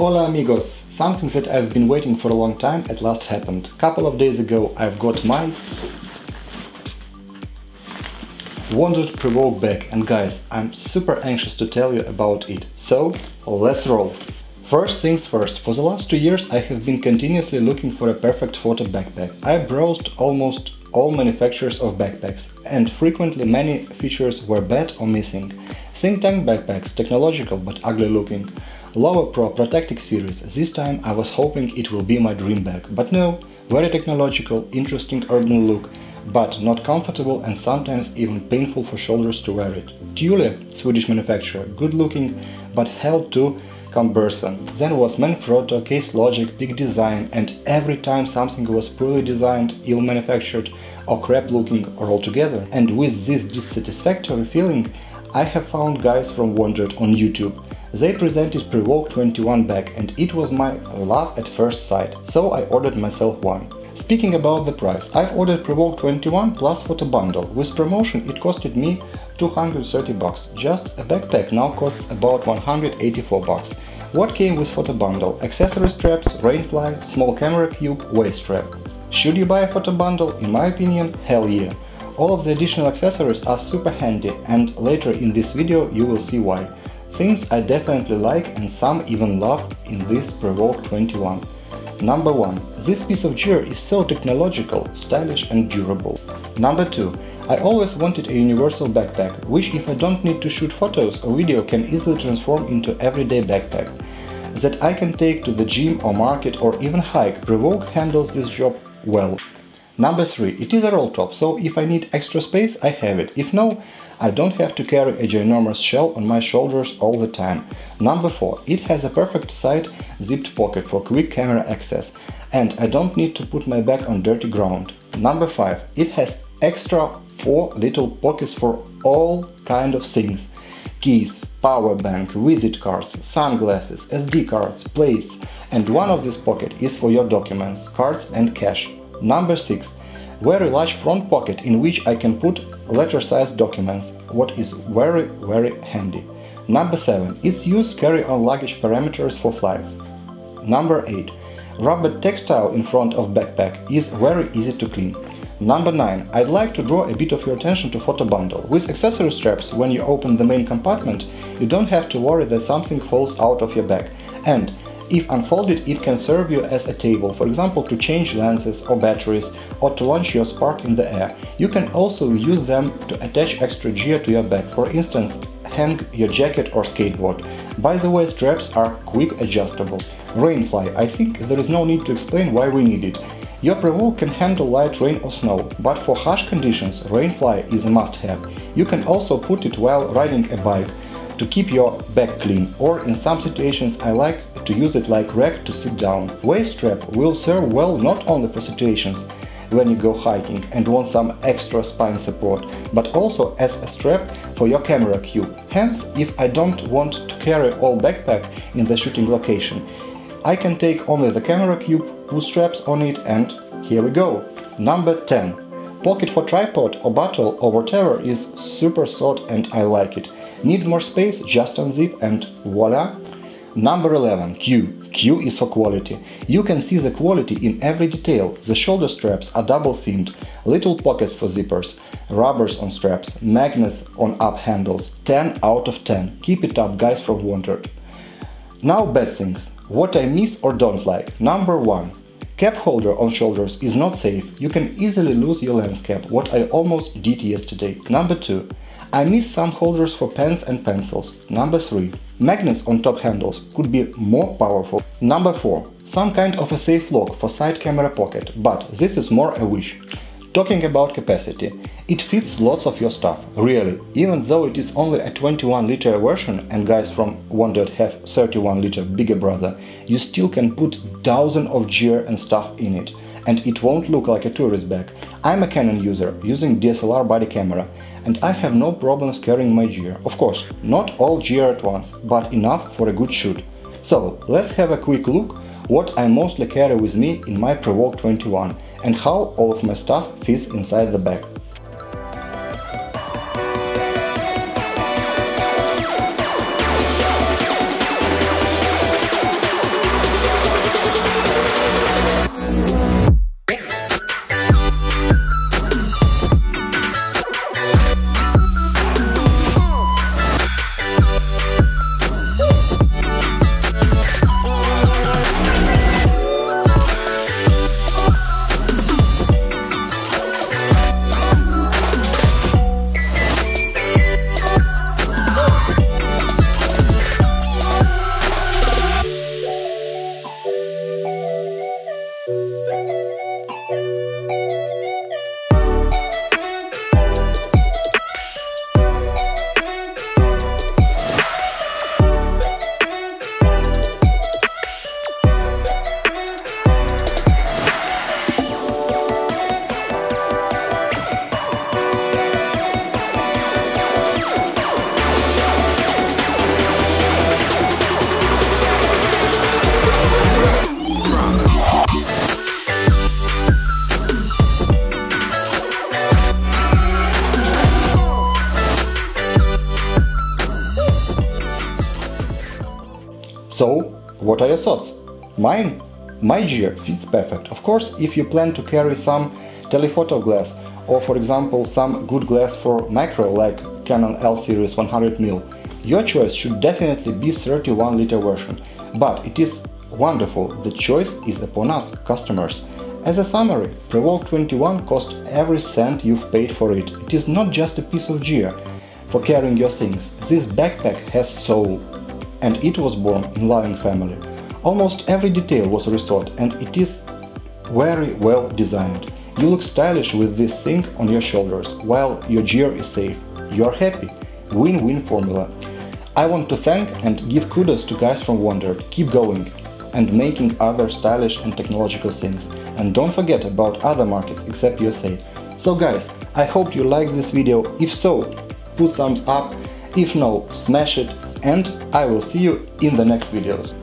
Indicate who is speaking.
Speaker 1: Hola amigos! Something that I've been waiting for a long time at last happened. Couple of days ago I've got my WANDRD PRVKE bag, and guys, I'm super anxious to tell you about it. So, let's roll! First things first, for the last 2 years I have been continuously looking for a perfect photo backpack. I browsed almost all manufacturers of backpacks, and frequently many features were bad or missing. Think tank backpacks, technological but ugly looking. Lower Pro Protectic series, this time I was hoping it will be my dream bag, but no, very technological, interesting urban look, but not comfortable and sometimes even painful for shoulders to wear it. Thule, Swedish manufacturer, good looking, but hell too cumbersome. Then was Manfrotto, Case Logic, big design, and every time something was poorly designed, ill manufactured, or crap looking, or altogether. And with this dissatisfactory feeling, I have found guys from WANDRD on YouTube. They presented PRVKE 21 bag, and it was my love at first sight, so I ordered myself one. Speaking about the price, I've ordered PRVKE 21 plus photo bundle. With promotion it costed me 230 bucks. Just a backpack now costs about 184 bucks. What came with photo bundle? Accessory straps, rainfly, small camera cube, waist strap. Should you buy a photo bundle? In my opinion, hell yeah. All of the additional accessories are super handy, and later in this video you will see why. Things I definitely like and some even love in this PRVKE 21. Number 1. This piece of gear is so technological, stylish and durable. Number 2. I always wanted a universal backpack, which if I don't need to shoot photos or video can easily transform into everyday backpack that I can take to the gym or market or even hike. PRVKE handles this job well. Number 3. It is a roll top, so if I need extra space, I have it. If no, I don't have to carry a ginormous shell on my shoulders all the time. Number 4. It has a perfect side zipped pocket for quick camera access, and I don't need to put my bag on dirty ground. Number 5. It has extra 4 little pockets for all kind of things. Keys, power bank, visit cards, sunglasses, SD cards, plates, and one of these pockets is for your documents, cards and cash. Number 6. Very large front pocket in which I can put letter-sized documents, what is very handy. Number 7. It's used carry-on luggage parameters for flights. Number 8. Rubber textile in front of backpack is very easy to clean. Number 9. I'd like to draw a bit of your attention to photo bundle. With accessory straps, when you open the main compartment, you don't have to worry that something falls out of your bag. And if unfolded, it can serve you as a table, for example to change lenses or batteries, or to launch your Spark in the air. You can also use them to attach extra gear to your bag, for instance, hang your jacket or skateboard. By the way, straps are quick adjustable. Rainfly. I think there is no need to explain why we need it. Your PRVKE can handle light rain or snow, but for harsh conditions, rainfly is a must-have. You can also put it while riding a bike to keep your bag clean, or in some situations I like to use it like rack to sit down. Waist strap will serve well not only for situations when you go hiking and want some extra spine support, but also as a strap for your camera cube. Hence, if I don't want to carry all backpack in the shooting location, I can take only the camera cube, put straps on it, and here we go. Number 10. Pocket for tripod or bottle or whatever is super sought and I like it. Need more space? Just unzip and voila! Number 11. Q. Q is for quality. You can see the quality in every detail. The shoulder straps are double seamed, little pockets for zippers, rubbers on straps, magnets on up handles. 10 out of 10. Keep it up, guys from WANDRD. Now bad things. What I miss or don't like. Number 1. Cap holder on shoulders is not safe. You can easily lose your lens cap, what I almost did yesterday. Number 2. I miss some holders for pens and pencils. Number 3. Magnets on top handles could be more powerful. Number 4. Some kind of a safe lock for side camera pocket, but this is more a wish. Talking about capacity, it fits lots of your stuff, really, even though it is only a 21-liter version and guys from WANDRD have 31-liter bigger brother, you still can put thousands of gear and stuff in it, and it won't look like a tourist bag. I'm a Canon user, using DSLR body camera, and I have no problems carrying my gear. Of course, not all gear at once, but enough for a good shoot. So, let's have a quick look what I mostly carry with me in my PRVKE 21 and how all of my stuff fits inside the bag. So, what are your thoughts? Mine? My gear fits perfect. Of course, if you plan to carry some telephoto glass or for example some good glass for macro like Canon L series 100mm, your choice should definitely be 31-liter version. But it is wonderful, the choice is upon us, customers. As a summary, PRVKE 21 cost every cent you've paid for it. It is not just a piece of gear for carrying your things. This backpack has soul, and it was born in loving family. Almost every detail was restored, and it is very well designed. You look stylish with this thing on your shoulders, while your gear is safe. You are happy. Win-win formula. I want to thank and give kudos to guys from WANDRD. Keep going and making other stylish and technological things. And don't forget about other markets except USA. So guys, I hope you liked this video. If so, put thumbs up. If no, smash it. And I will see you in the next videos.